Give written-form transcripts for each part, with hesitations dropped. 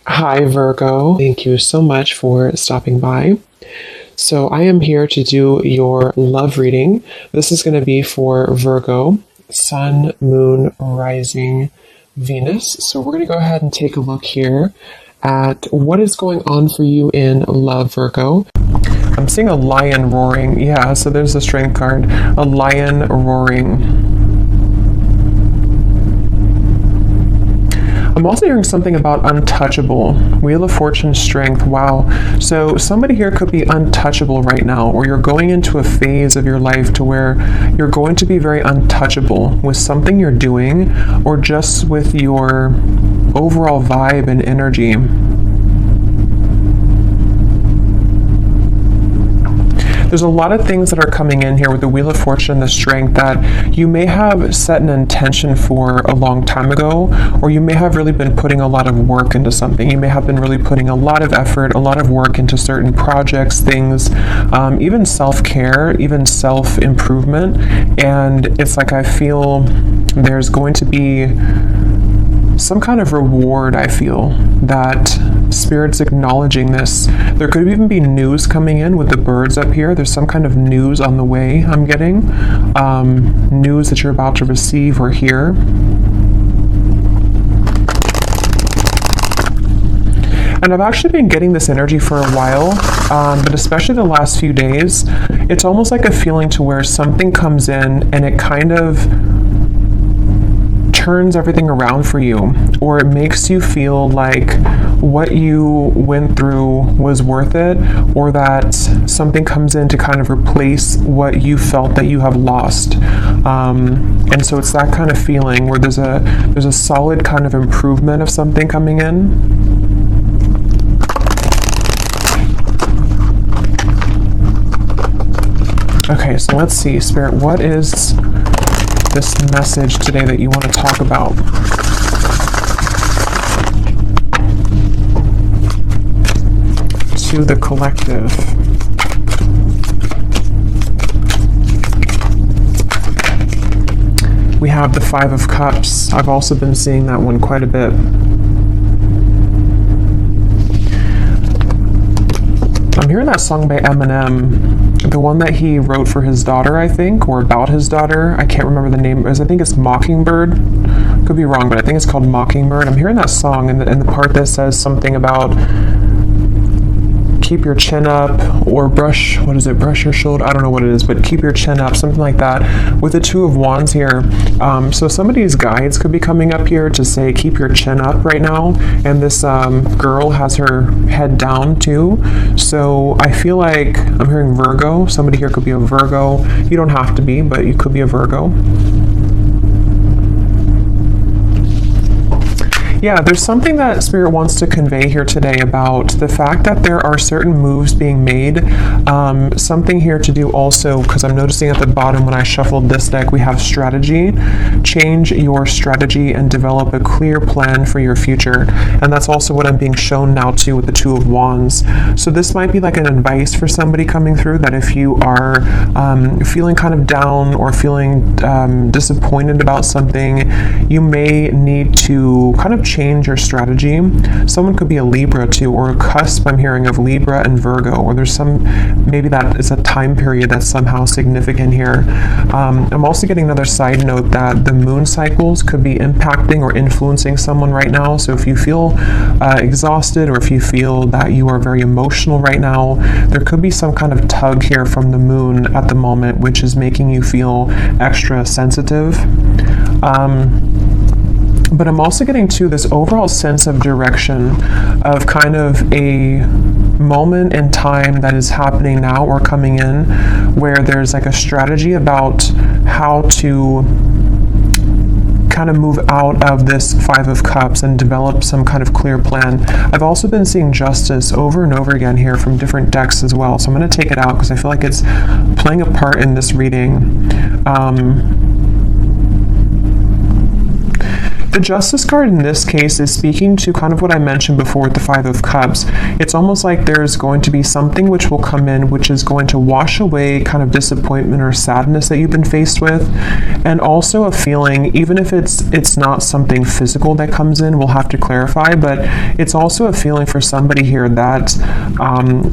Hi, Virgo. Thank you so much for stopping by. So, I am here to do your love reading. This is going to be for Virgo, Sun, Moon, Rising, Venus. So, we're going to go ahead and take a look here at what is going on for you in love, Virgo. I'm seeing a lion roaring. Yeah, so there's the strength card. A lion roaring. I'm also hearing something about untouchable. Wheel of Fortune, strength. Wow. So somebody here could be untouchable right now, or you're going into a phase of your life to where you're going to be very untouchable with something you're doing, or just with your overall vibe and energy. There's a lot of things that are coming in here with the Wheel of Fortune and the strength that you may have set an intention for a long time ago, or you may have really been putting a lot of work into something. You may have been really putting a lot of effort, a lot of work into certain projects, things, even self-care, even self-improvement. And it's like I feel there's going to be some kind of reward. I feel that Spirit's acknowledging this. There could even be news coming in with the birds up here. There's some kind of news on the way I'm getting. News that you're about to receive or hear. And I've actually been getting this energy for a while, but especially the last few days, it's almost like a feeling to where something comes in and it kind of turns everything around for you, or it makes you feel like what you went through was worth it, or that something comes in to kind of replace what you felt that you have lost. And so it's that kind of feeling where there's a solid kind of improvement of something coming in. Okay, so let's see, Spirit, what is this message today that you want to talk about? To the collective. We have the Five of Cups. I've also been seeing that one quite a bit. I'm hearing that song by Eminem. The one that he wrote for his daughter, I think, or about his daughter. I can't remember the name. I think it's Mockingbird. Could be wrong, but I think it's called Mockingbird. I'm hearing that song, and the part that says something about keep your chin up, or brush your shoulder? I don't know what it is, but keep your chin up, something like that. With the Two of Wands here, so somebody's guides could be coming up here to say keep your chin up right now, and this girl has her head down too. So I feel like I'm hearing Virgo. Somebody here could be a Virgo. You don't have to be, but you could be a Virgo. Yeah, there's something that Spirit wants to convey here today about the fact that there are certain moves being made. Something here to do also, because I'm noticing at the bottom when I shuffled this deck, we have strategy. Change your strategy and develop a clear plan for your future. And that's also what I'm being shown now too with the Two of Wands. So this might be like an advice for somebody coming through, that if you are feeling kind of down or feeling disappointed about something, you may need to kind of change your strategy. Someone could be a Libra too, or a cusp I'm hearing of Libra and Virgo, or there's maybe that is a time period that's somehow significant here. I'm also getting another side note that the moon cycles could be impacting or influencing someone right now. So if you feel exhausted, or if you feel that you are very emotional right now, there could be some kind of tug here from the moon at the moment, which is making you feel extra sensitive. But I'm also getting to this overall sense of direction, of kind of a moment in time that is happening now or coming in, where there's like a strategy about how to kind of move out of this Five of Cups and develop some kind of clear plan. I've also been seeing Justice over and over again here from different decks as well. So I'm going to take it out because I feel like it's playing a part in this reading. The Justice card in this case is speaking to kind of what I mentioned before with the Five of Cups. It's almost like there's going to be something which will come in, which is going to wash away kind of disappointment or sadness that you've been faced with, and also a feeling, even if it's not something physical that comes in, we'll have to clarify, but it's also a feeling for somebody here that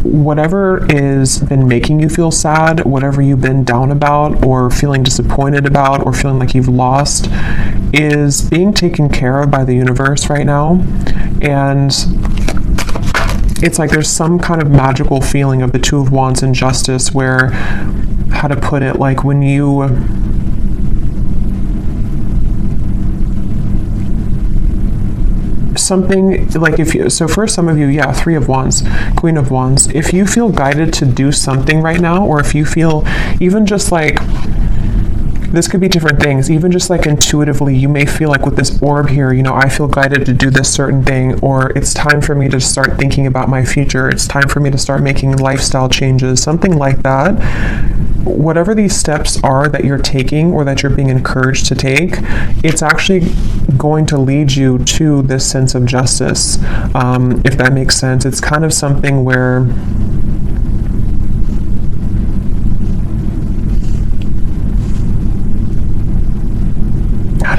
whatever is been making you feel sad, whatever you've been down about or feeling disappointed about or feeling like you've lost, is being taken care of by the universe right now. And it's like there's some kind of magical feeling of the Two of Wands and Justice where, how to put it, like when you something like, if you, so for some of you, yeah, Three of Wands, Queen of Wands, if you feel guided to do something right now, or if you feel even just like, this could be different things, even just like intuitively, you may feel like with this orb here, you know, I feel guided to do this certain thing, or it's time for me to start thinking about my future, it's time for me to start making lifestyle changes, something like that. Whatever these steps are that you're taking or that you're being encouraged to take, it's actually going to lead you to this sense of justice, if that makes sense. It's kind of something where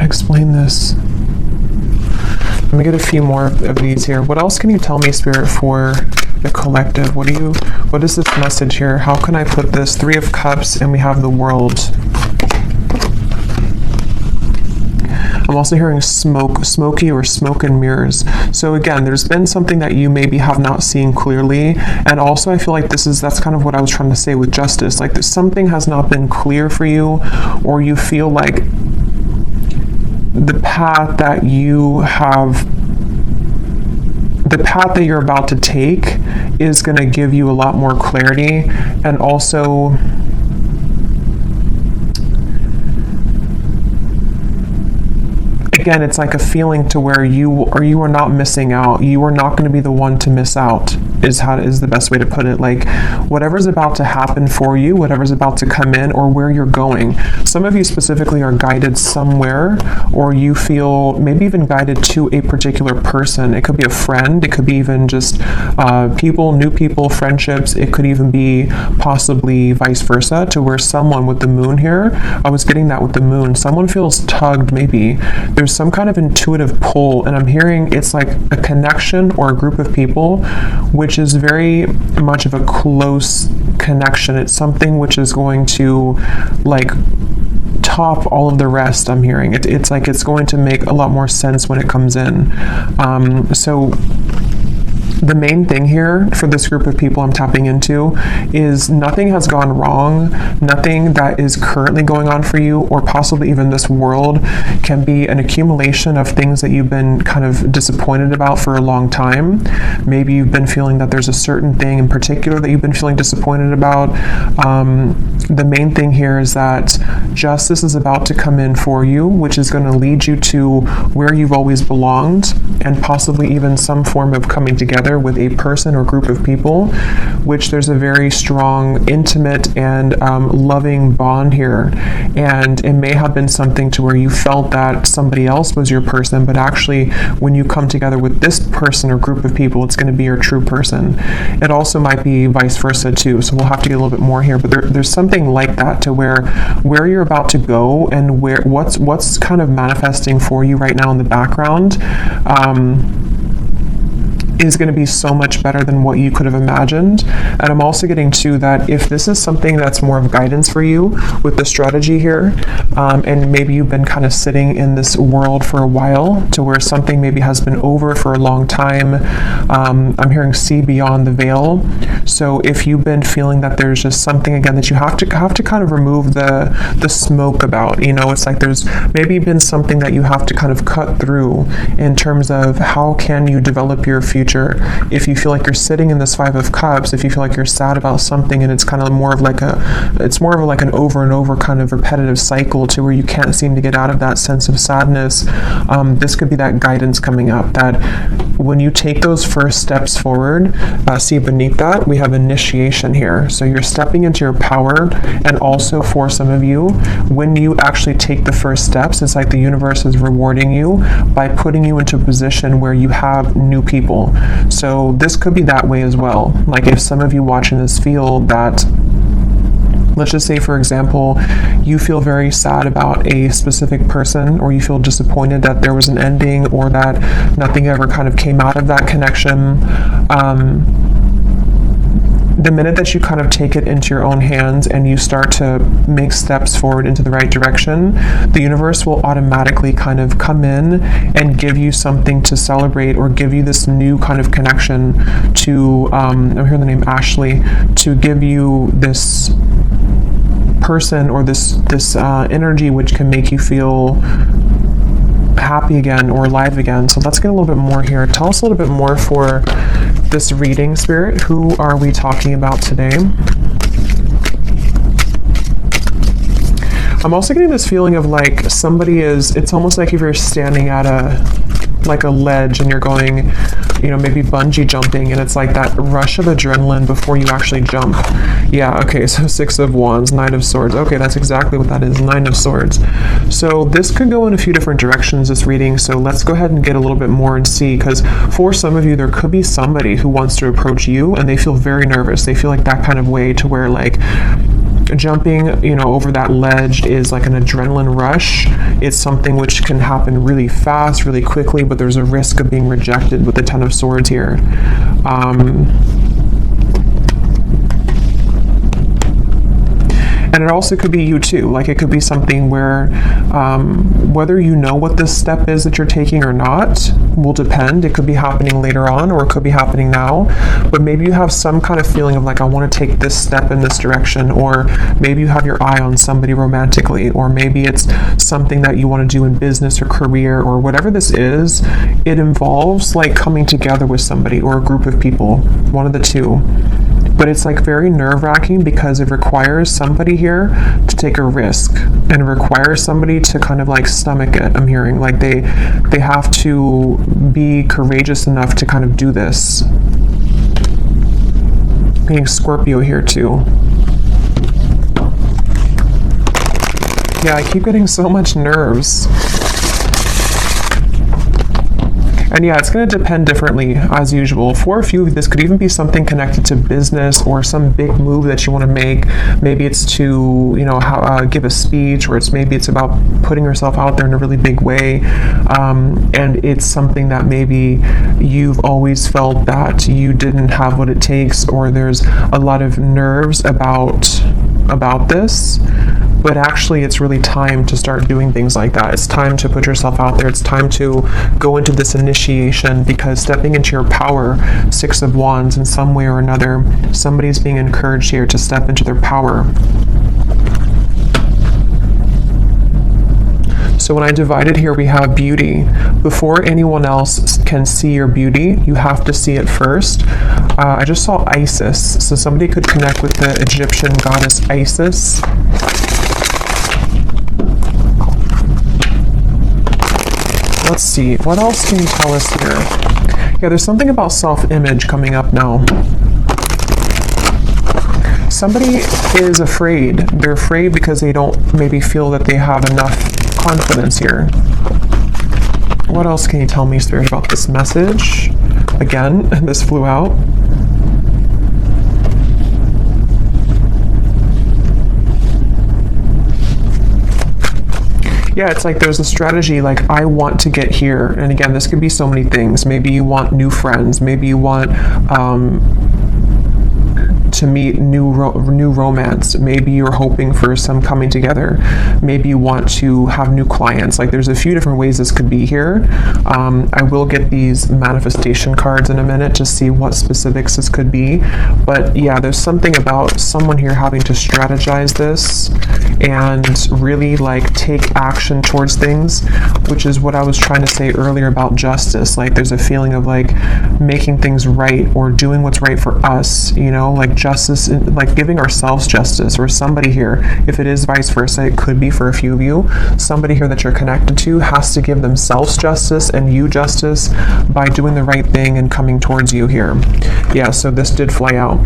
explain this. Let me get a few more of these here. What else can you tell me, Spirit, for the collective? What is this message here? How can I put this? Three of Cups, and we have the World. I'm also hearing smoky or smoke and mirrors. So again, there's been something that you maybe have not seen clearly. And also I feel like that's kind of what I was trying to say with Justice. Like something has not been clear for you, or you feel like the path that you're about to take is going to give you a lot more clarity. And also again, it's like a feeling to where you are not missing out. You are not going to be the one to miss out, is the best way to put it. Like whatever's about to happen for you, whatever's about to come in, or where you're going. Some of you specifically are guided somewhere, or you feel maybe even guided to a particular person. It could be a friend, it could be even just new people, friendships. It could even be possibly vice versa, to where someone with the Moon here, I was getting that with the Moon, someone feels tugged maybe. There's some kind of intuitive pull, and I'm hearing it's like a connection or a group of people which is very much of a close connection. It's something which is going to like top all of the rest. I'm hearing it's like it's going to make a lot more sense when it comes in. So the main thing here for this group of people I'm tapping into is nothing has gone wrong. Nothing that is currently going on for you, or possibly even this world, can be an accumulation of things that you've been kind of disappointed about for a long time. Maybe you've been feeling that there's a certain thing in particular that you've been feeling disappointed about. The main thing here is that justice is about to come in for you, which is going to lead you to where you've always belonged, and possibly even some form of coming together with a person or group of people, which there's a very strong, intimate, and loving bond here. And it may have been something to where you felt that somebody else was your person, but actually when you come together with this person or group of people, it's going to be your true person. It also might be vice versa too, so we'll have to get a little bit more here, but there's something like that to where you're about to go, and what's kind of manifesting for you right now in the background is going to be so much better than what you could have imagined. And I'm also getting to that if this is something that's more of guidance for you with the strategy here, and maybe you've been kind of sitting in this world for a while, to where something maybe has been over for a long time. I'm hearing see beyond the veil. So if you've been feeling that there's just something again that you have to kind of remove the smoke about, you know, it's like there's maybe been something that you have to kind of cut through in terms of how can you develop your future. If you feel like you're sitting in this Five of Cups, if you feel like you're sad about something and it's kind of more of like an over and over kind of repetitive cycle to where you can't seem to get out of that sense of sadness, this could be that guidance coming up, that when you take those first steps forward, see beneath that, we have initiation here. So you're stepping into your power, and also for some of you, when you actually take the first steps, it's like the universe is rewarding you by putting you into a position where you have new people. So this could be that way as well. Like if some of you watching this feel that, let's just say, for example, you feel very sad about a specific person, or you feel disappointed that there was an ending, or that nothing ever kind of came out of that connection. The minute that you kind of take it into your own hands and you start to make steps forward into the right direction, the universe will automatically kind of come in and give you something to celebrate, or give you this new kind of connection to, I'm hearing the name Ashley, to give you this person or this energy which can make you feel happy again or alive again. So let's get a little bit more here. Tell us a little bit more for this reading, Spirit. Who are we talking about today? I'm also getting this feeling of like somebody is, it's almost like if you're standing at a ledge and you're going, you know, maybe bungee jumping, and it's like that rush of adrenaline before you actually jump. Yeah, okay, so 6 of Wands, 9 of Swords. Okay, that's exactly what that is, 9 of Swords. So this could go in a few different directions, this reading, so let's go ahead and get a little bit more and see, because for some of you, there could be somebody who wants to approach you and they feel very nervous. They feel like that kind of way to where like jumping, you know, over that ledge is like an adrenaline rush. It's something which can happen really fast, really quickly, but there's a risk of being rejected with the 10 of Swords here. And it also could be you too. Like it could be something where whether you know what this step is that you're taking or not will depend. It could be happening later on, or it could be happening now. But maybe you have some kind of feeling of like, I want to take this step in this direction, or maybe you have your eye on somebody romantically, or maybe it's something that you want to do in business or career, or whatever this is. It involves like coming together with somebody or a group of people, one of the two. But it's like very nerve-wracking because it requires somebody here to take a risk, and it requires somebody to kind of like stomach it. I'm hearing like they have to be courageous enough to kind of do this. Getting Scorpio here too. Yeah, I keep getting so much nerves. And yeah, it's going to depend differently as usual. For a few, this could even be something connected to business or some big move that you want to make. Maybe it's to, you know, give a speech, or maybe it's about putting yourself out there in a really big way. And it's something that maybe you've always felt that you didn't have what it takes, or there's a lot of nerves about this. But actually, it's really time to start doing things like that. It's time to put yourself out there. It's time to go into this initiation, because stepping into your power, 6 of Wands, in some way or another, somebody's being encouraged here to step into their power. So when I divided here, we have beauty. Before anyone else can see your beauty, you have to see it first. I just saw Isis. So somebody could connect with the Egyptian goddess Isis. Let's see, what else can you tell us here? Yeah, there's something about self-image coming up now. Somebody is afraid. They're afraid because they don't maybe feel that they have enough confidence here. What else can you tell me, Spirit, about this message? Again, this flew out. Yeah, it's like there's a strategy, like I want to get here. And again, this could be so many things. Maybe you want new friends. Maybe you want to meet new romance. Maybe you're hoping for some coming together. Maybe you want to have new clients. Like there's a few different ways this could be here. I will get these manifestation cards in a minute to see what specifics this could be. But yeah, there's something about someone here having to strategize this and really like take action towards things, which is what I was trying to say earlier about justice. Like there's a feeling of like making things right or doing what's right for us, you know, like justice, like giving ourselves justice, or somebody here, if it is vice versa, it could be for a few of you, somebody here that you're connected to has to give themselves justice and you justice by doing the right thing and coming towards you here. Yeah, so this did fly out.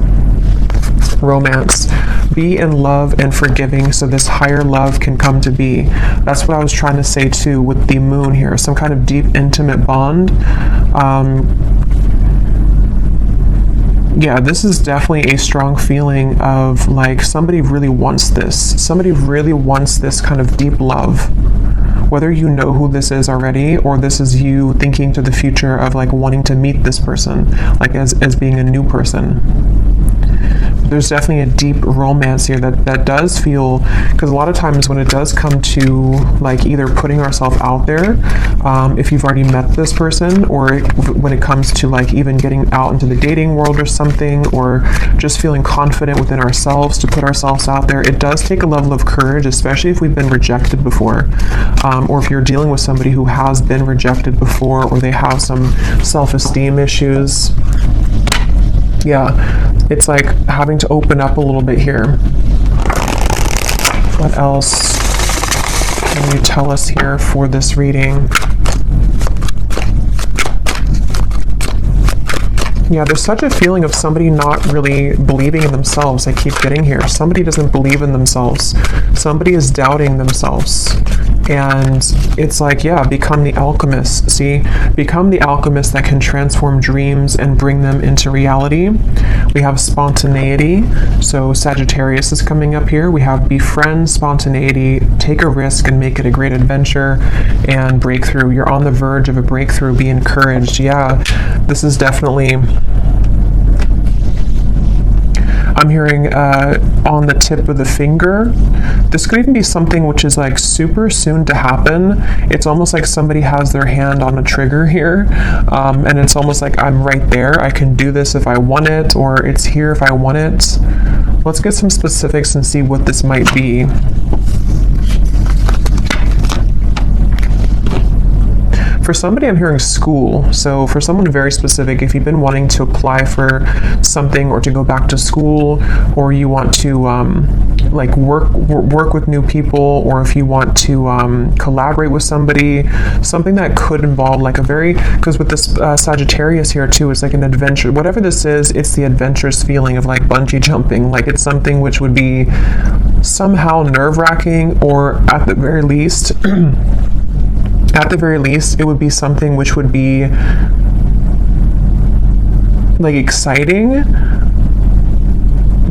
Romance. Be in love and forgiving so this higher love can come to be. That's what I was trying to say too with the moon here. Some kind of deep, intimate bond. Yeah, this is definitely a strong feeling of like somebody really wants this. Somebody really wants this kind of deep love. Whether you know who this is already or this is you thinking to the future of like wanting to meet this person, like as being a new person. There's definitely a deep romance here that does feel, because a lot of times when it does come to like either putting ourselves out there, if you've already met this person, or when it comes to like even getting out into the dating world or something, or just feeling confident within ourselves to put ourselves out there, it does take a level of courage, especially if we've been rejected before, or if you're dealing with somebody who has been rejected before, or they have some self-esteem issues. Yeah, it's like having to open up a little bit here. What else can you tell us here for this reading? Yeah, there's such a feeling of somebody not really believing in themselves. I keep getting here. Somebody doesn't believe in themselves. Somebody is doubting themselves. And it's like, yeah, become the alchemist. See, become the alchemist that can transform dreams and bring them into reality. We have spontaneity. So Sagittarius is coming up here. We have befriend spontaneity, take a risk and make it a great adventure, and breakthrough. You're on the verge of a breakthrough. Be encouraged. Yeah, this is definitely, I'm hearing on the tip of the finger. This could even be something which is like super soon to happen. It's almost like somebody has their hand on a trigger here, and it's almost like I'm right there. I can do this if I want it, or it's here if I want it. Let's get some specifics and see what this might be. For somebody, I'm hearing school. So for someone very specific, if you've been wanting to apply for something or to go back to school, or you want to like work with new people, or if you want to collaborate with somebody, something that could involve like a very, because with this Sagittarius here too, it's like an adventure. Whatever this is, it's the adventurous feeling of like bungee jumping. Like it's something which would be somehow nerve-wracking, or at the very least, it would be something which would be like exciting,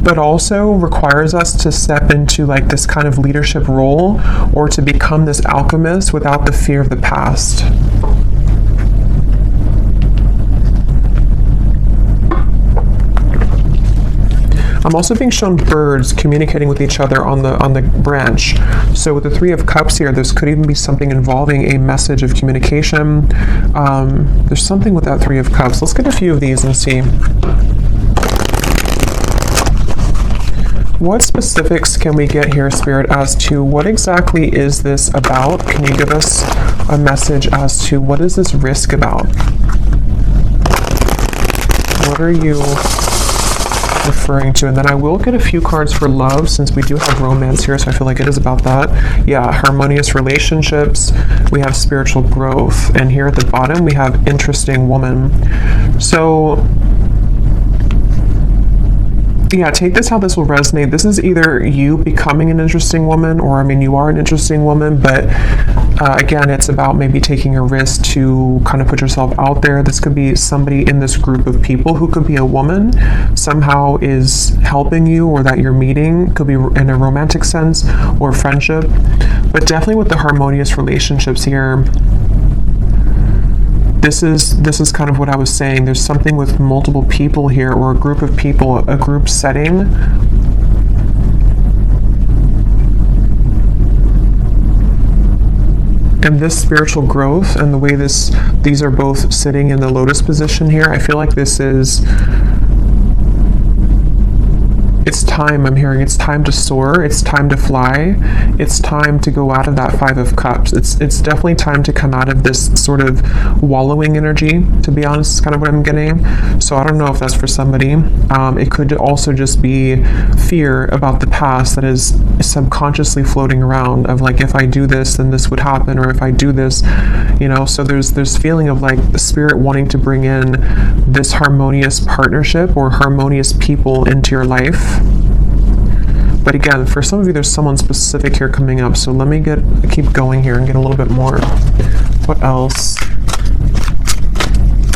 but also requires us to step into like this kind of leadership role, or to become this alchemist without the fear of the past. I'm also being shown birds communicating with each other on the branch. So with the Three of Cups here, this could even be something involving a message of communication. There's something with that Three of Cups. Let's get a few of these and see. What specifics can we get here, Spirit, as to what exactly is this about? Can you give us a message as to what is this risk about? What are you referring to? And then I will get a few cards for love, since we do have romance here, so I feel like it is about that. Yeah, harmonious relationships. We have spiritual growth, and here at the bottom we have interesting woman. So yeah, take this how this will resonate. This is either you becoming an interesting woman, or I mean, you are an interesting woman, but again, it's about maybe taking a risk to kind of put yourself out there. This could be somebody in this group of people who could be a woman, somehow is helping you, or that you're meeting. Could be in a romantic sense or friendship, but definitely with the harmonious relationships here. This is kind of what I was saying. There's something with multiple people here, or a group of people, a group setting. And this spiritual growth and the way these are both sitting in the lotus position here, I feel like this is It's time, I'm hearing, it's time to soar, it's time to fly, it's time to go out of that Five of Cups. It's definitely time to come out of this sort of wallowing energy, to be honest, is kind of what I'm getting. So I don't know if that's for somebody. It could also just be fear about the past that is subconsciously floating around of like, if I do this, then this would happen, or if I do this, you know, so there's feeling of like the spirit wanting to bring in this harmonious partnership or harmonious people into your life. But again, for some of you, there's someone specific here coming up. So let me keep going here and get a little bit more. What else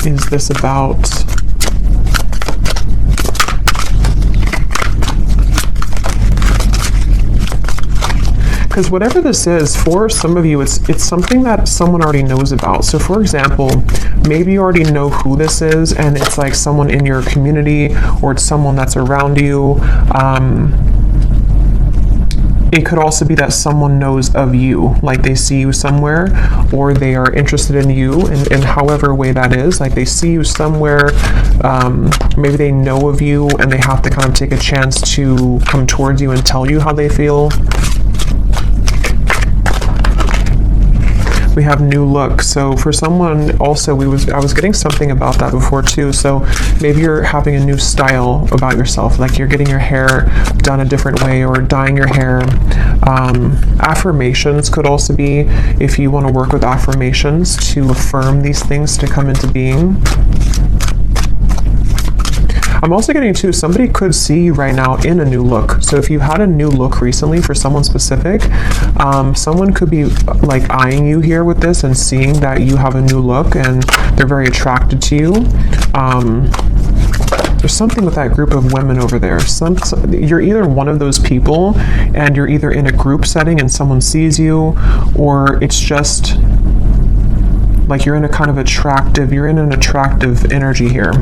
is this about? Because whatever this is, for some of you, it's something that someone already knows about. So for example, maybe you already know who this is, and it's like someone in your community, or it's someone that's around you. It could also be that someone knows of you, like they see you somewhere, or they are interested in you in however way that is. Like they see you somewhere, maybe they know of you, and they have to kind of take a chance to come towards you and tell you how they feel. We have new look. So for someone also, I was getting something about that before too. So maybe you're having a new style about yourself, like you're getting your hair done a different way or dyeing your hair. Affirmations could also be, if you want to work with affirmations to affirm these things to come into being. I'm also getting too, somebody could see you right now in a new look. So if you had a new look recently for someone specific, someone could be like eyeing you here with this and seeing that you have a new look and they're very attracted to you. There's something with that group of women over there. You're either one of those people and you're either in a group setting and someone sees you, or it's just like you're in an attractive energy here.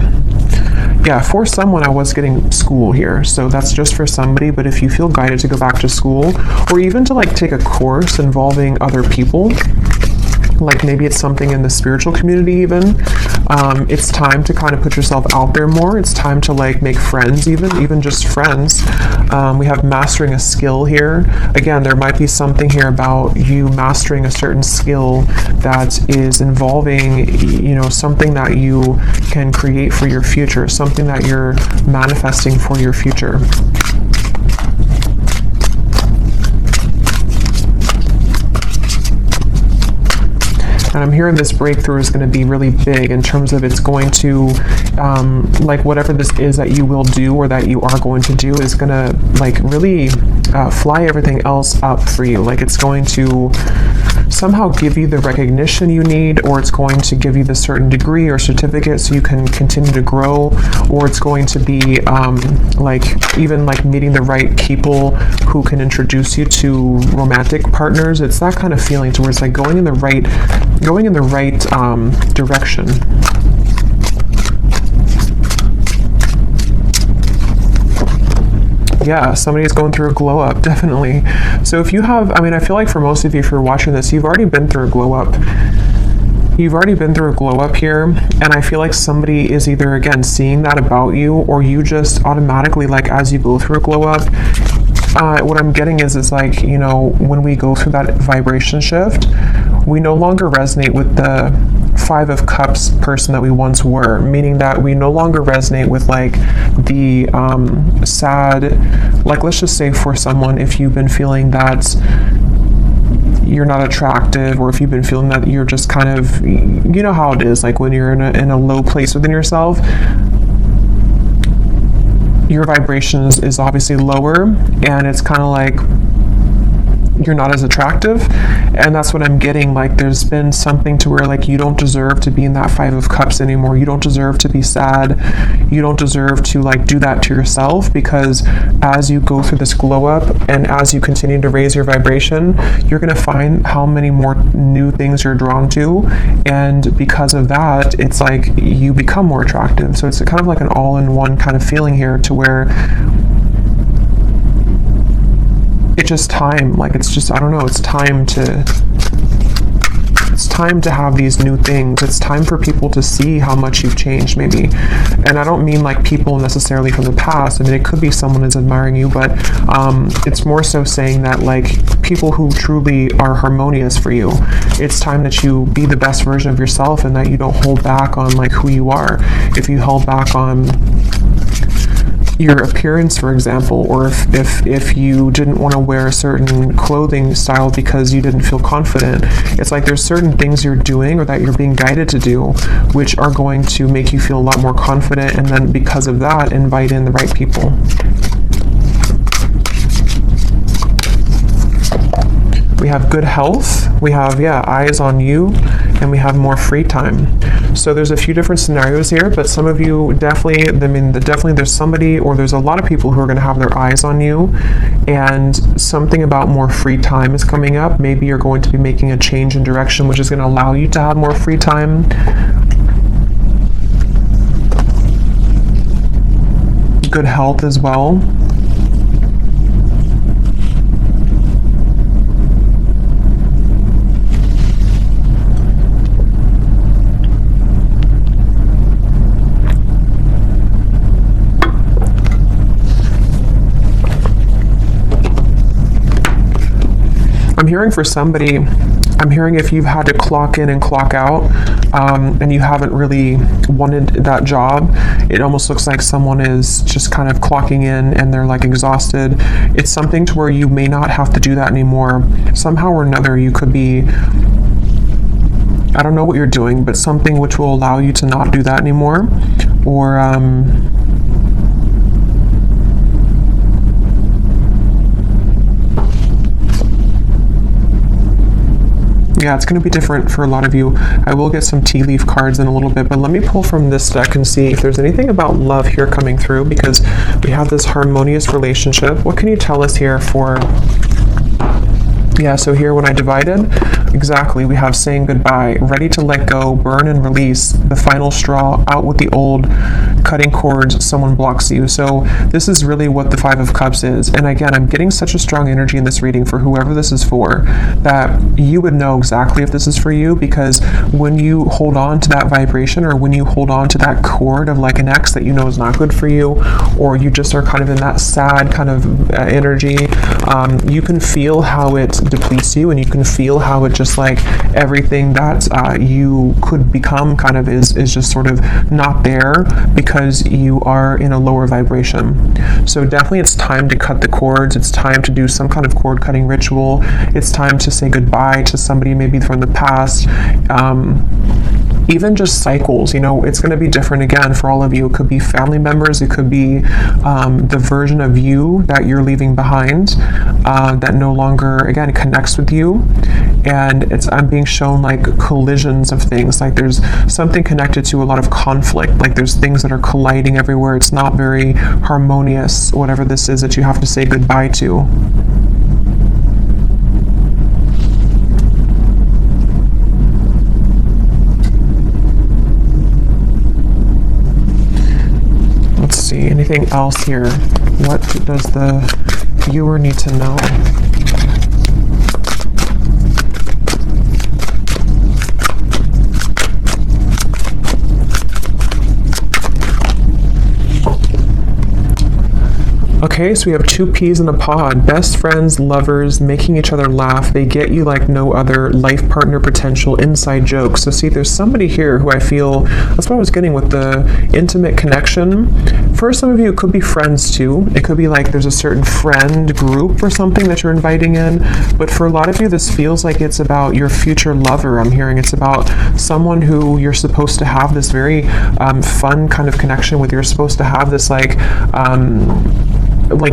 Yeah, for someone, I was getting school here, so that's just for somebody. But if you feel guided to go back to school, or even to like take a course involving other people, like maybe it's something in the spiritual community even, it's time to kind of put yourself out there more. It's time to like make friends, even just friends. We have mastering a skill here. Again, there might be something here about you mastering a certain skill that is involving, you know, something that you can create for your future, something that you're manifesting for your future. And I'm hearing this breakthrough is going to be really big in terms of it's going to, like whatever this is that you will do or that you are going to do is going to like really fly everything else up for you. Like it's going to somehow give you the recognition you need, or it's going to give you the certain degree or certificate so you can continue to grow, or it's going to be like even like meeting the right people who can introduce you to romantic partners. It's that kind of feeling to where it's like going in the right direction. Yeah, somebody's going through a glow up, definitely. So if you have, I mean, I feel like for most of you, if you're watching this, you've already been through a glow up. You've already been through a glow up here, and I feel like somebody is either, again, seeing that about you, or you just automatically, like, as you go through a glow up, what I'm getting is like, you know, when we go through that vibration shift, we no longer resonate with the Five of Cups person that we once were, meaning that we no longer resonate with like the sad, like let's just say for someone, if you've been feeling that you're not attractive, or if you've been feeling that you're just kind of, you know how it is, like when you're in a low place within yourself, your vibration is obviously lower, and it's kind of like you're not as attractive. And that's what I'm getting, like there's been something to where like you don't deserve to be in that Five of Cups anymore. You don't deserve to be sad. You don't deserve to like do that to yourself, because as you go through this glow up and as you continue to raise your vibration, you're going to find how many more new things you're drawn to, and because of that, it's like you become more attractive. So it's kind of like an all-in-one kind of feeling here, to where it's just time, like it's just, I don't know, it's time to it's time to have these new things. It's time for people to see how much you've changed, maybe. And I don't mean like people necessarily from the past. I mean, it could be someone is admiring you, but it's more so saying that like people who truly are harmonious for you, it's time that you be the best version of yourself and that you don't hold back on like who you are. If you held back on your appearance, for example, or if you didn't want to wear a certain clothing style because you didn't feel confident, it's like there's certain things you're doing or that you're being guided to do which are going to make you feel a lot more confident, and then because of that invite in the right people. We have good health, we have eyes on you, and we have more free time. So there's a few different scenarios here, but some of you definitely, definitely there's somebody or there's a lot of people who are going to have their eyes on you, and something about more free time is coming up. Maybe you're going to be making a change in direction which is going to allow you to have more free time. Good health as well. I'm hearing for somebody, I'm hearing if you've had to clock in and clock out, and you haven't really wanted that job, it almost looks like someone is just kind of clocking in and they're like exhausted. It's something to where you may not have to do that anymore. Somehow or another, you could be, I don't know what you're doing, but something which will allow you to not do that anymore. Or, yeah, it's going to be different for a lot of you. I will get some tea leaf cards in a little bit, but let me pull from this deck and see if there's anything about love here coming through, because we have this harmonious relationship. What can you tell us here for... Yeah, so here when I divided, exactly, we have saying goodbye, ready to let go, burn and release, the final straw, out with the old, cutting cords, someone blocks you. So this is really what the Five of Cups is. And again, I'm getting such a strong energy in this reading for whoever this is for, that you would know exactly if this is for you, because when you hold on to that vibration, or when you hold on to that cord of like an ex that you know is not good for you, or you just are kind of in that sad kind of energy, you can feel how it depletes you, and you can feel how it just like everything that you could become kind of is just sort of not there because you are in a lower vibration. So definitely it's time to cut the cords. It's time to do some kind of cord cutting ritual. It's time to say goodbye to somebody maybe from the past. Even just cycles, you know, it's going to be different again for all of you. It could be family members, it could be the version of you that you're leaving behind that no longer, again, connects with you. And I'm being shown like collisions of things, like there's something connected to a lot of conflict, like there's things that are colliding everywhere. It's not very harmonious, whatever this is that you have to say goodbye to. Anything else here? What does the viewer need to know? Okay, so we have two peas in a pod. Best friends, lovers, making each other laugh. They get you like no other. Life partner potential, inside jokes. So see, there's somebody here who I feel, that's what I was getting with the intimate connection. For some of you, it could be friends too. It could be like there's a certain friend group or something that you're inviting in. But for a lot of you, this feels like it's about your future lover. I'm hearing it's about someone who you're supposed to have this very fun kind of connection with. You're supposed to have this like,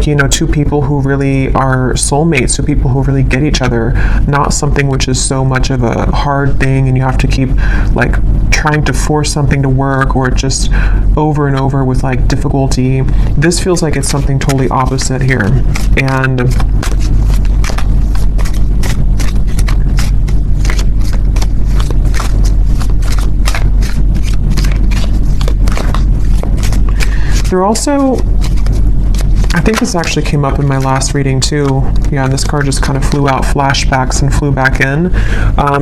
you know, two people who really are soulmates, two people who really get each other, not something which is so much of a hard thing and you have to keep like trying to force something to work, or just over and over with like difficulty. This feels like it's something totally opposite here. And they're also I think this actually came up in my last reading too. Yeah, this card just kind of flew out, flashbacks, and flew back in.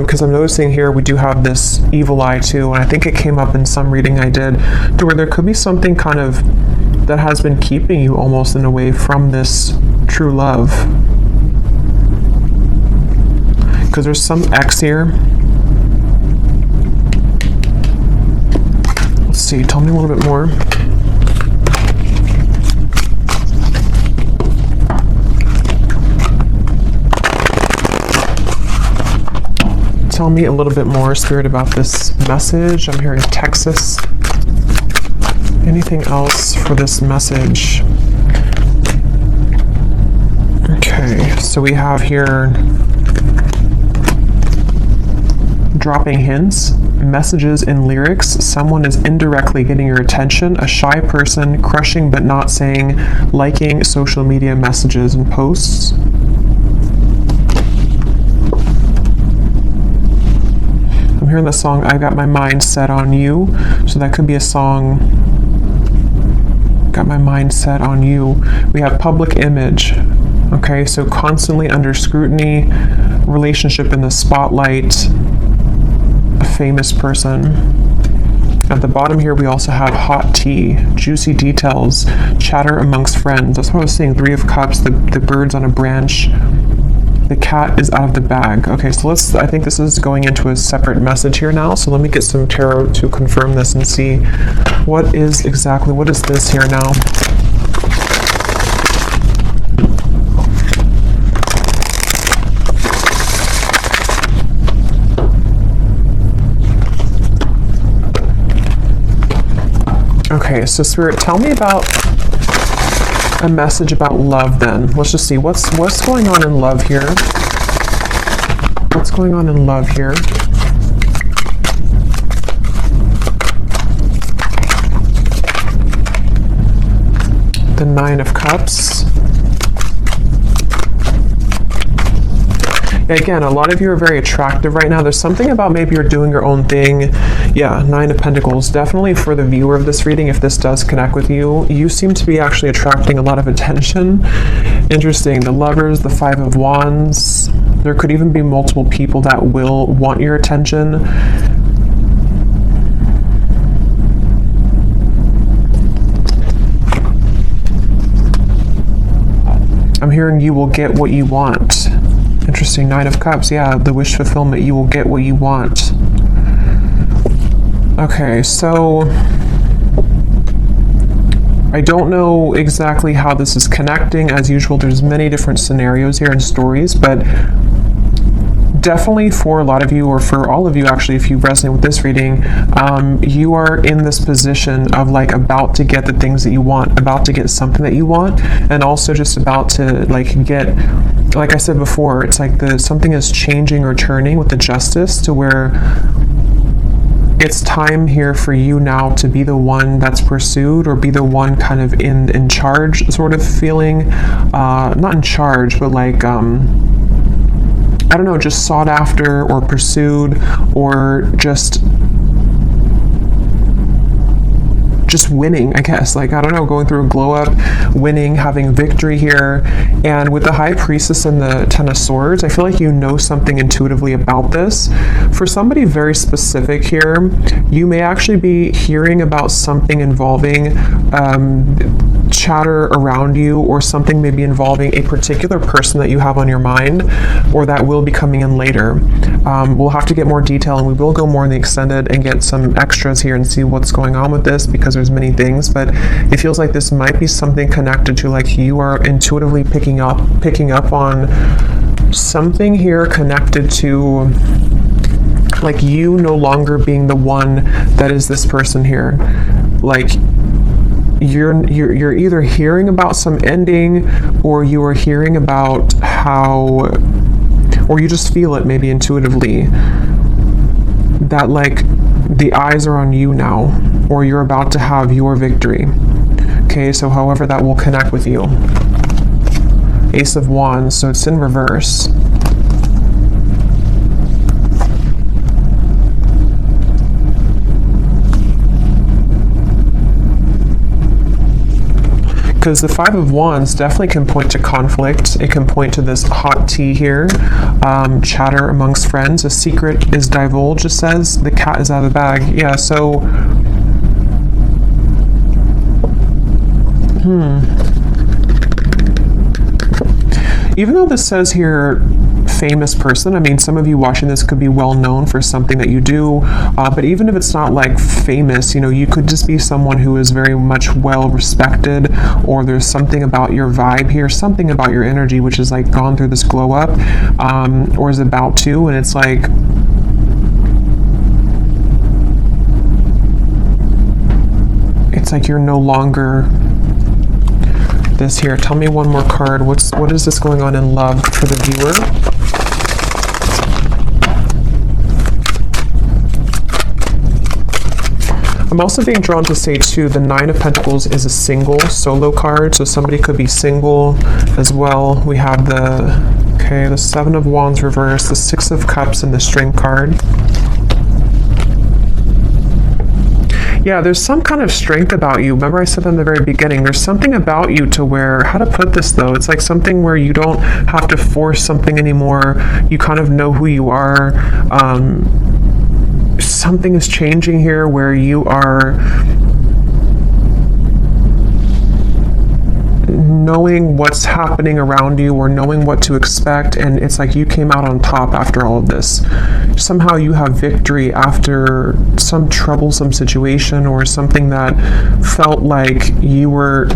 Because I'm noticing here we do have this evil eye too, and I think it came up in some reading I did, to where there could be something kind of that has been keeping you almost in a way from this true love. Because there's some X here. Let's see, tell me a little bit more. Tell me a little bit more, Spirit, about this message. I'm hearing Texas. Anything else for this message? Okay, so we have here dropping hints, messages in lyrics. Someone is indirectly getting your attention. A shy person, crushing but not saying, liking social media messages and posts. I'm hearing the song I Got My Mind Set on You. So that could be a song, Got My Mind Set on You. We have public image. Okay, so constantly under scrutiny, relationship in the spotlight, a famous person. At the bottom here, we also have hot tea, juicy details, chatter amongst friends. That's what I was saying, 3 of Cups, the birds on a branch. The cat is out of the bag. Okay, so I think this is going into a separate message here now. So let me get some tarot to confirm this and see what is this here now. Okay, so Spirit, tell me about a message about love then. Let's just see what's going on in love here. What's going on in love here? The 9 of Cups. Again, a lot of you are very attractive right now. There's something about maybe you're doing your own thing. Yeah, 9 of Pentacles. Definitely for the viewer of this reading, if this does connect with you, you seem to be actually attracting a lot of attention. Interesting. The Lovers, the 5 of Wands. There could even be multiple people that will want your attention. I'm hearing you will get what you want. Interesting, 9 of Cups. Yeah, the wish fulfillment. You will get what you want. Okay, so I don't know exactly how this is connecting. As usual, there's many different scenarios here and stories, but definitely for a lot of you, or for all of you actually, if you resonate with this reading, you are in this position of like about to get the things that you want, about to get something that you want, and also just about to like get, like I said before, it's like something is changing or turning with the Justice, to where it's time here for you now to be the one that's pursued, or be the one kind of in charge sort of feeling, not in charge, but like I don't know, just sought after or pursued, or just winning, I guess. Like, I don't know, going through a glow up, winning, having victory here. And with the High Priestess and the 10 of Swords, I feel like you know something intuitively about this. For somebody very specific here, you may actually be hearing about something involving chatter around you, or something maybe involving a particular person that you have on your mind, or that will be coming in later. We'll have to get more detail, and we will go more in the extended and get some extras here and see what's going on with this, because there's many things, but it feels like this might be something connected to, like, you are intuitively picking up on something here connected to, like, you no longer being the one that is this person here. Like, you're either hearing about some ending, or you are hearing about how, or you just feel it maybe intuitively, that like the eyes are on you now, or you're about to have your victory. Okay, so however that will connect with you. Ace of Wands, so it's in reverse. because the Five of Wands definitely can point to conflict. It can point to this hot tea here, chatter amongst friends. A secret is divulged, it says. The cat is out of the bag. Yeah, so... Even though this says here famous person, I mean, some of you watching this could be well known for something that you do, but even if it's not like famous, you know, you could just be someone who is very much well respected, or there's something about your vibe here, something about your energy which is like gone through this glow up, or is about to, and it's like, you're no longer this here. Tell me one more card. What is this going on in love for the viewer? I'm also being drawn to say too, the Nine of Pentacles is a single solo card, so somebody could be single as well. We have the Seven of Wands reversed, the Six of Cups, and the String card. Yeah, there's some kind of strength about you. Remember I said in the very beginning, there's something about you to where, how to put this though, it's like something where you don't have to force something anymore. You kind of know who you are. Something is changing here where you are knowing what's happening around you, or knowing what to expect, and it's like you came out on top after all of this. Somehow you have victory after some troublesome situation, or something that felt like you were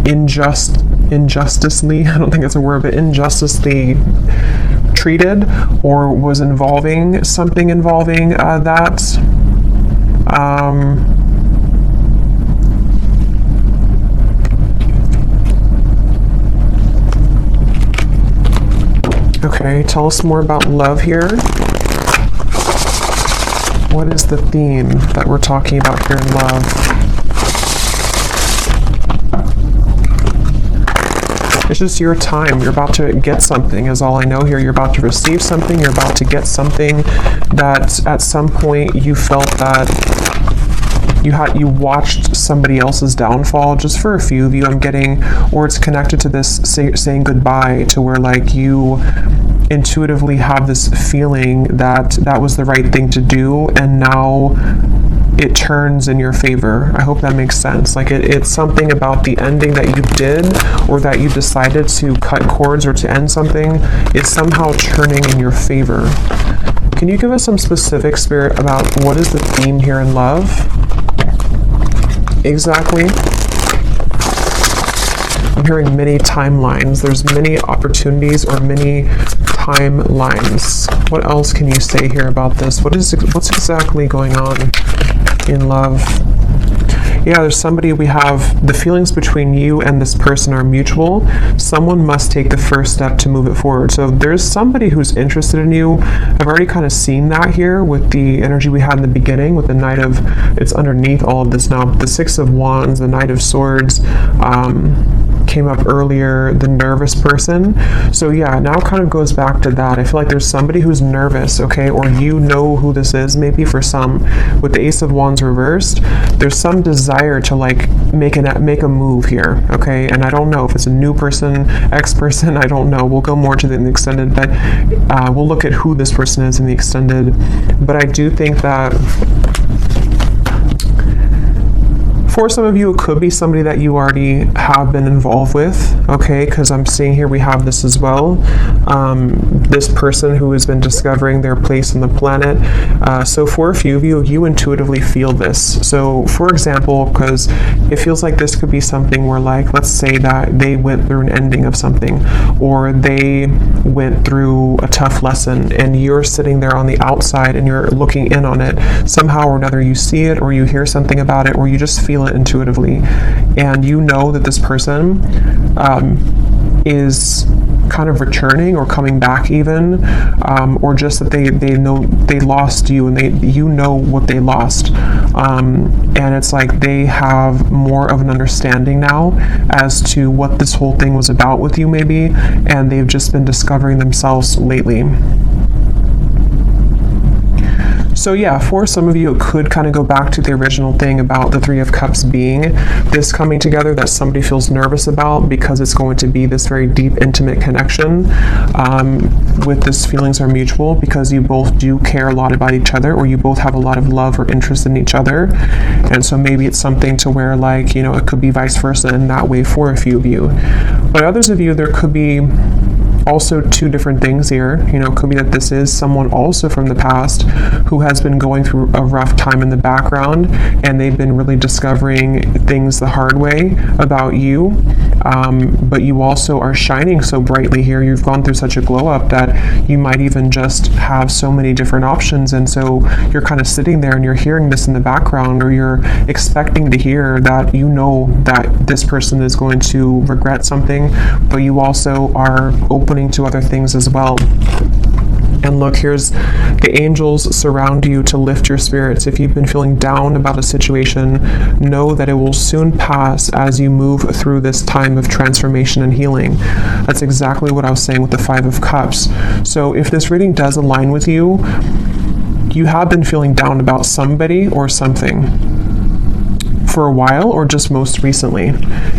injusticely, I don't think it's a word, but injusticely treated, or was involving something involving that. Okay, tell us more about love here. What is the theme that we're talking about here in love? It's just your time. You're about to get something, is all I know here. You're about to receive something. You're about to get something that at some point you felt that you watched somebody else's downfall. Just for a few of you, I'm getting, or it's connected to this saying goodbye, to where like you intuitively have this feeling that that was the right thing to do, and now it turns in your favor. I hope that makes sense. Like it's something about the ending that you did, or that you decided to cut cords or to end something, is somehow turning in your favor. Can you give us some specific, Spirit, about what is the theme here in love? Exactly. I'm hearing many timelines. There's many opportunities, or many timelines. What else can you say here about this? What's exactly going on in love? Yeah, there's somebody, we have the feelings between you and this person are mutual. Someone must take the first step to move it forward. So there's somebody who's interested in you. I've already kind of seen that here with the energy we had in the beginning with the Knight of, it's underneath all of this now, but the Six of Wands, the Knight of Swords, came up earlier, the nervous person. So yeah, now it kind of goes back to that. I feel like there's somebody who's nervous, okay, or you know who this is, maybe for some. With the Ace of Wands reversed, there's some desire to like make a move here, okay? And I don't know if it's a new person, ex-person, I don't know. We'll go more to the extended, but we'll look at who this person is in the extended. But I do think that for some of you, it could be somebody that you already have been involved with, okay? Because I'm seeing here we have this as well. This person who has been discovering their place on the planet. So for a few of you, you intuitively feel this. So for example, because it feels like this could be something where, like, let's say that they went through an ending of something, or they went through a tough lesson, and you're sitting there on the outside and you're looking in on it. Somehow or another, you see it, or you hear something about it, or you just feel it intuitively, and you know that this person is kind of returning or coming back even, or just that they know they lost you, and you know what they lost, and it's like they have more of an understanding now as to what this whole thing was about with you maybe, and they've just been discovering themselves lately. So yeah, for some of you, it could kind of go back to the original thing about the Three of Cups being this coming together that somebody feels nervous about, because it's going to be this very deep, intimate connection with this feelings are mutual, because you both do care a lot about each other, or you both have a lot of love or interest in each other. And so maybe it's something to where, like, you know, it could be vice versa in that way for a few of you. But others of you, there could be also two different things here. You know, it could be that this is someone also from the past who has been going through a rough time in the background, and they've been really discovering things the hard way about you. But you also are shining so brightly here. You've gone through such a glow up that you might even just have so many different options. And so you're kind of sitting there and you're hearing this in the background, or you're expecting to hear that you know that this person is going to regret something, but you also are opening to other things as well. And look, here's the angels surround you to lift your spirits. If you've been feeling down about a situation, know that it will soon pass as you move through this time of transformation and healing. That's exactly what I was saying with the Five of Cups. So if this reading does align with you, you have been feeling down about somebody or something for a while, or just most recently.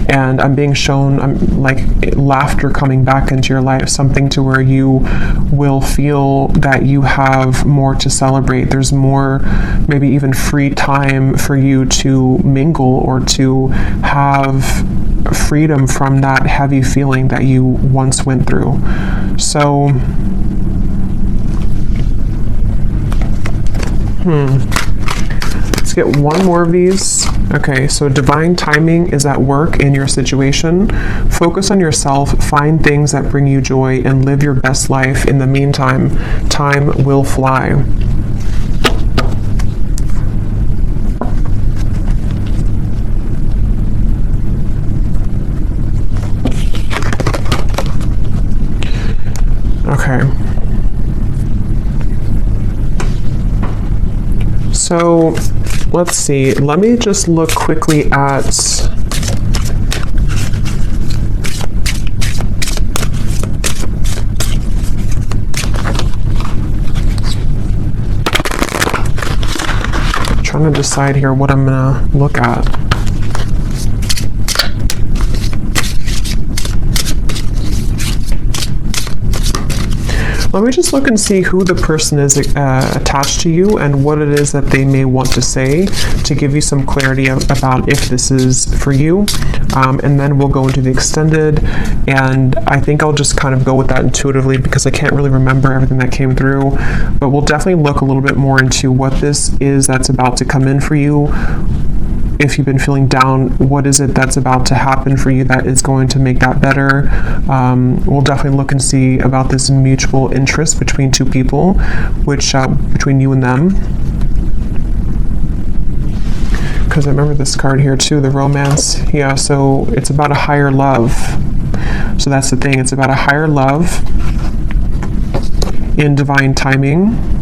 And I'm being shown like laughter coming back into your life, something to where you will feel that you have more to celebrate. There's more, maybe even free time for you to mingle or to have freedom from that heavy feeling that you once went through. So let's get one more of these. Okay, so divine timing is at work in your situation. Focus on yourself, find things that bring you joy, and live your best life. In the meantime, time will fly. Okay. So let's see, let me just look quickly at trying to decide here what I'm gonna look at. Let me just look and see who the person is attached to you and what it is that they may want to say to give you some clarity about if this is for you. And then we'll go into the extended, and I think I'll just kind of go with that intuitively because I can't really remember everything that came through. But we'll definitely look a little bit more into what this is that's about to come in for you. If you've been feeling down, what is it that's about to happen for you that is going to make that better? We'll definitely look and see about this mutual interest between two people, which between you and them. Because I remember this card here too, the romance. Yeah, so it's about a higher love. So that's the thing, it's about a higher love in divine timing.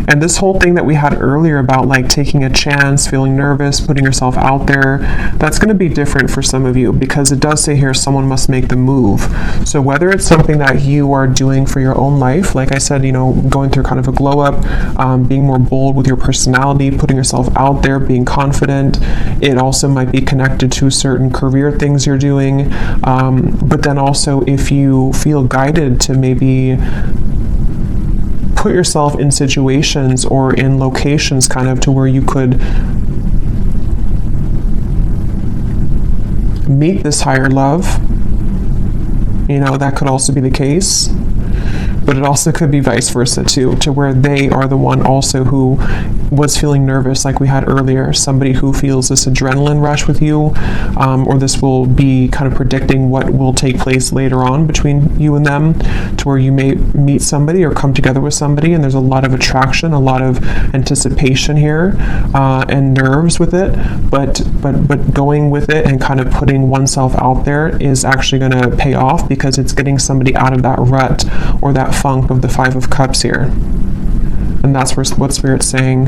And this whole thing that we had earlier about like taking a chance, feeling nervous, putting yourself out there, that's going to be different for some of you because it does say here someone must make the move. So whether it's something that you are doing for your own life, like I said, you know, going through kind of a glow up, being more bold with your personality, putting yourself out there, being confident. It also might be connected to certain career things you're doing. But then also if you feel guided to maybe put yourself in situations or in locations kind of to where you could meet this higher love, you know, that could also be the case. But it also could be vice versa too, to where they are the one also who was feeling nervous like we had earlier, somebody who feels this adrenaline rush with you, or this will be kind of predicting what will take place later on between you and them, to where you may meet somebody or come together with somebody and there's a lot of attraction, a lot of anticipation here, and nerves with it, but going with it and kind of putting oneself out there is actually going to pay off because it's getting somebody out of that rut or that funk of the Five of Cups here. And that's what Spirit's saying.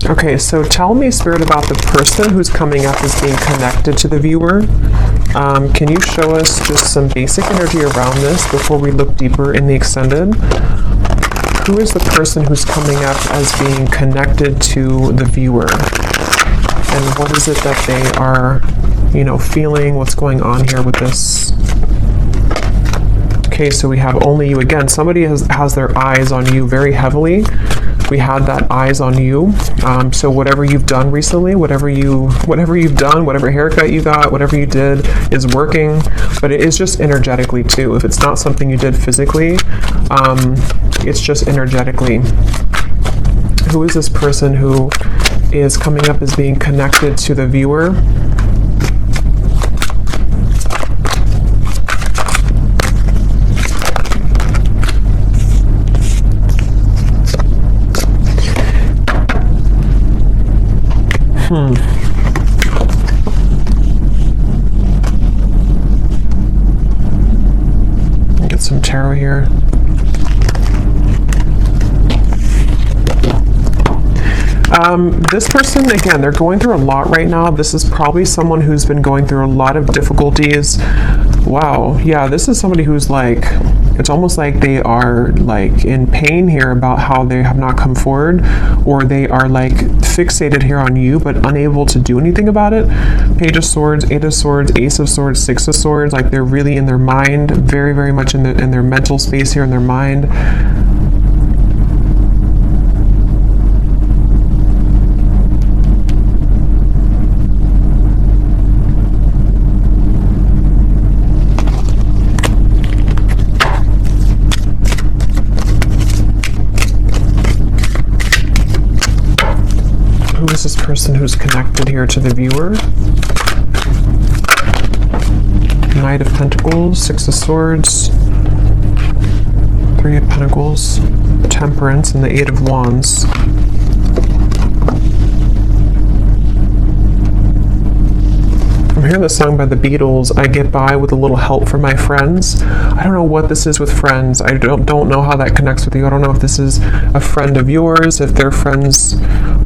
Okay, so tell me, Spirit, about the person who's coming up as being connected to the viewer. Can you show us just some basic energy around this before we look deeper in the extended? Who is the person who's coming up as being connected to the viewer? And what is it that they are, feeling? What's going on here with this? Okay, so we have only you again. Somebody has their eyes on you very heavily. We had that eyes on you. So whatever you've done recently, whatever you've done, whatever haircut you got, whatever you did is working, but it is just energetically too. If it's not something you did physically, it's just energetically. Who is this person who is coming up as being connected to the viewer? Get some tarot here. This person, again, they're going through a lot right now. This is probably someone who's been going through a lot of difficulties. Wow. Yeah, this is somebody who's like, it's almost like they are like in pain here about how they have not come forward, or they are like fixated here on you but unable to do anything about it. Page of Swords, Eight of Swords, Ace of Swords, Six of Swords, like they're really in their mind, very, very much in their mental space here in their mind. Who is this person who's connected here to the viewer? Knight of Pentacles, Six of Swords, Three of Pentacles, Temperance, and the Eight of Wands. I'm hearing the song by the Beatles, I Get By With a Little Help from My Friends. I don't know what this is with friends. I don't know how that connects with you. I don't know if this is a friend of yours, if they're friends.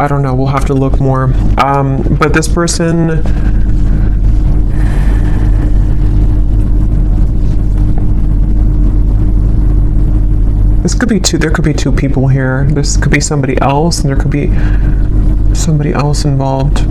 I don't know. We'll have to look more. But this person, this could be two. There could be two people here. This could be somebody else, and there could be somebody else involved.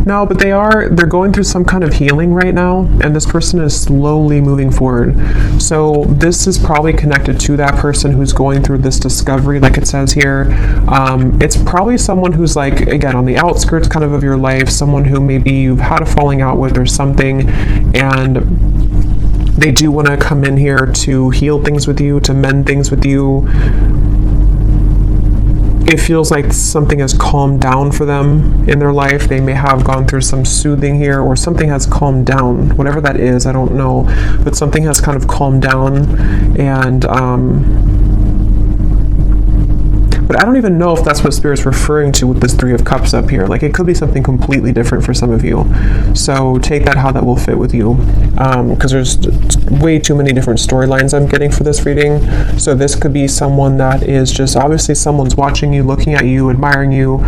No, but they're going through some kind of healing right now, and this person is slowly moving forward. So this is probably connected to that person who's going through this discovery, like it says here. It's probably someone who's like, again, on the outskirts kind of your life, someone who maybe you've had a falling out with or something, and they do want to come in here to heal things with you, to mend things with you. It feels like something has calmed down for them in their life. They may have gone through some soothing here, or something has calmed down. Whatever that is, I don't know. But something has kind of calmed down. And but I don't even know if that's what Spirit's referring to with this Three of Cups up here. Like, it could be something completely different for some of you. So take that how that will fit with you. Because there's way too many different storylines I'm getting for this reading. So this could be someone that is just, obviously someone's watching you, looking at you, admiring you.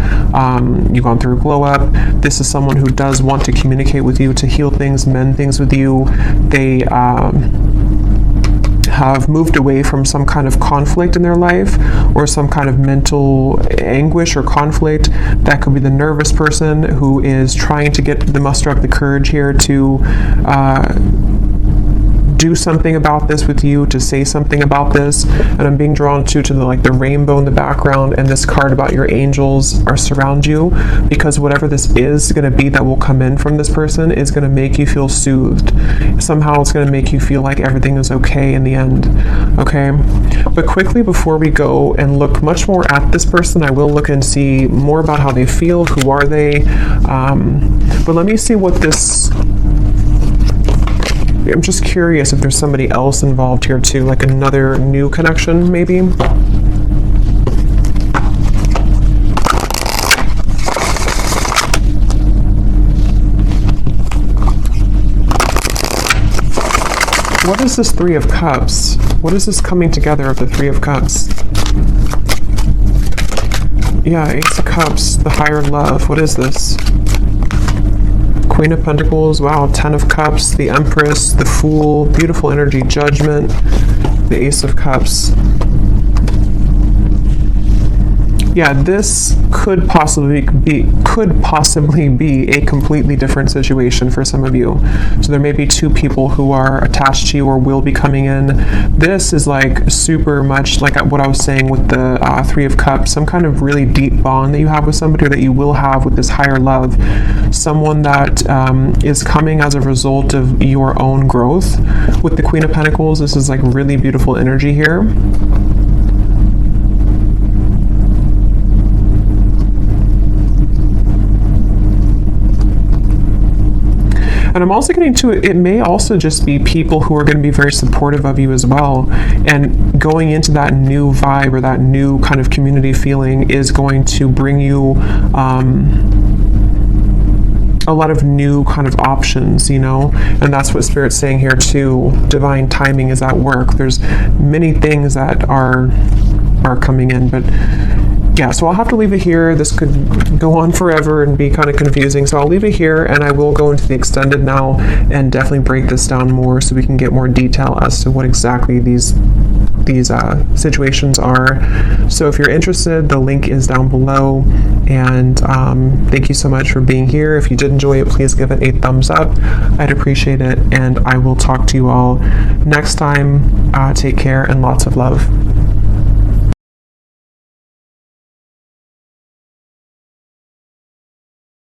You've gone through a glow up. This is someone who does want to communicate with you, to heal things, mend things with you. They have moved away from some kind of conflict in their life, or some kind of mental anguish or conflict. That could be the nervous person who is trying to muster up the courage here to do something about this with you, to say something about this. And I'm being drawn to the rainbow in the background, and this card about your angels are surround you, because whatever this is going to be that will come in from this person is going to make you feel soothed. Somehow it's going to make you feel like everything is okay in the end. Okay, but quickly before we go and look much more at this person, I will look and see more about how they feel. Who are they? But let me see what this, I'm just curious if there's somebody else involved here too, like another new connection maybe. What is this Three of Cups? What is this coming together of the Three of Cups? Yeah, Ace of Cups, the higher love. What is this? Queen of Pentacles, wow, Ten of Cups, the Empress, the Fool, beautiful energy, Judgment, the Ace of Cups. Yeah, this could possibly be a completely different situation for some of you. So there may be two people who are attached to you or will be coming in. This is like super much like what I was saying with the Three of Cups, some kind of really deep bond that you have with somebody or that you will have with this higher love. Someone that is coming as a result of your own growth. With the Queen of Pentacles, this is like really beautiful energy here. And I'm also getting to it may also just be people who are going to be very supportive of you as well. And going into that new vibe or that new kind of community feeling is going to bring you a lot of new kind of options, you know, and that's what Spirit's saying here too. Divine timing is at work. There's many things that are coming in, but yeah, so I'll have to leave it here. This could go on forever and be kind of confusing, so I'll leave it here, and I will go into the extended now and definitely break this down more so we can get more detail as to what exactly these situations are. So if you're interested, the link is down below, and thank you so much for being here. If you did enjoy it, please give it a thumbs up. I'd appreciate it, and I will talk to you all next time. Take care and lots of love.